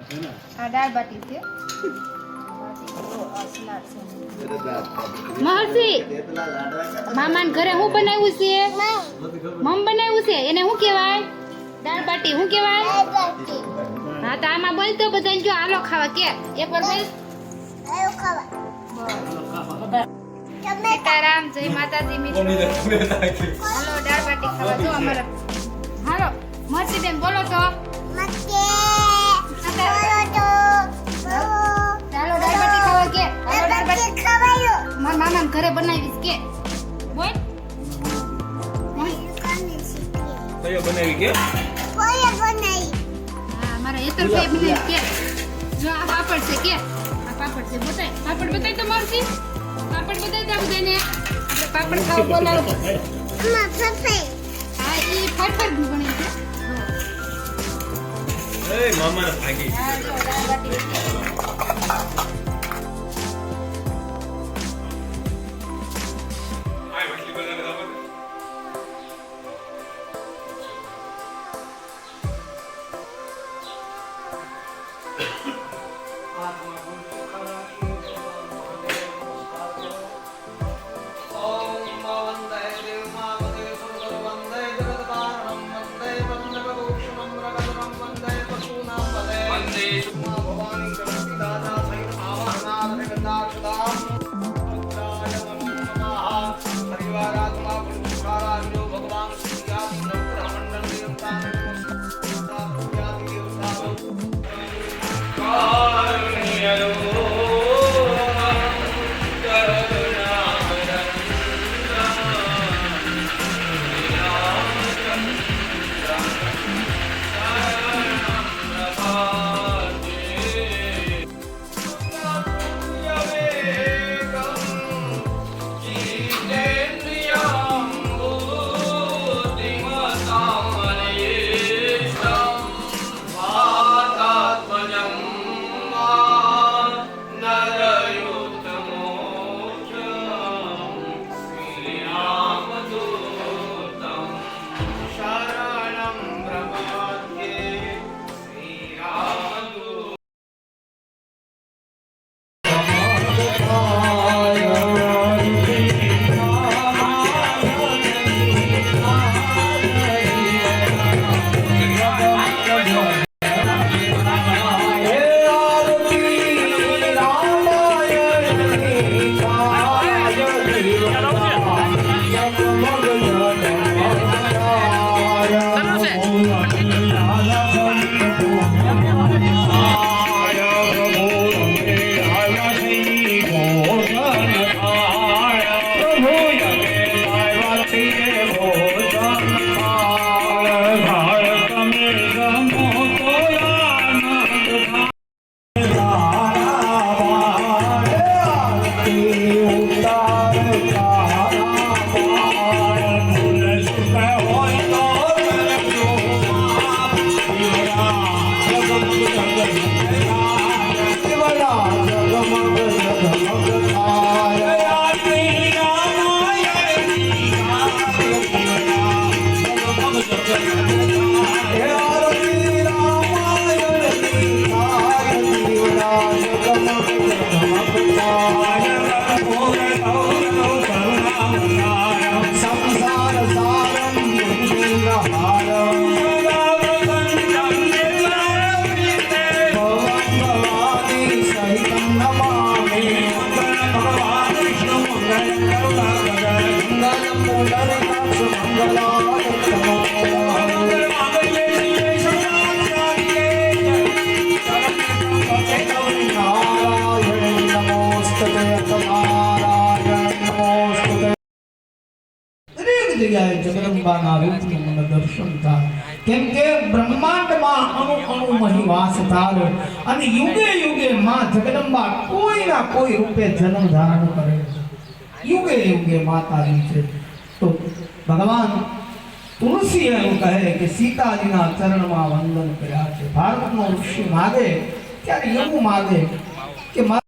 આ દાળ બાટી છે મહર્ષિ મામાને ઘરે હું બનાવ્યું છે મમ બનાવ્યું છે એને શું કહેવાય દાળ બાટી શું કહેવાય હા તો આમાં બોલ તો બધાને જો હાલો ખાવા કે એક વાર બોલ હાલો ખાવા સીતારામ જય માતાજી મિત્રો હાલો દાળ બાટી ખાવા જો અમારા હાલો મરસી બેન બોલો તો ચાલો દાળ બાટી ખાવા કે હાલો દાળ બાટી ખાવાયો મારા મામાને ઘરે બનાવીશ કે બોલ કયો બનાવી કે હા મારા એતર ભાઈ બનાવી કે જો આ પાપડ છે કે આ પાપડ છે બતાય પાપડ બતાય તો મરસી પાપડ બતાય તો બધાને આપણે પાપડ ખાવા બોલાવો હા ઈ ફરફર બને છે એ મામાને ભાગી હા જો દાળ બાટી આય વટલી બનાવે તો જગ્યાએ જગદંબાના રૂપનું મને દર્શન થાય કેમ કે બ્રહ્માંડમાં અણુ અણુમાં વાસ થાય અને યુગે યુગે માં જગદંબા કોઈના કોઈ રૂપે જન્મ ધારણ કરે યુગે યુગે માતાજી છે તો ભગવાન તુલસી એવું કહે કે સીતાજીના ચરણમાં વંદન કર્યા છે ભારતનો ઋષિ માગે ત્યારે એવું માગે કે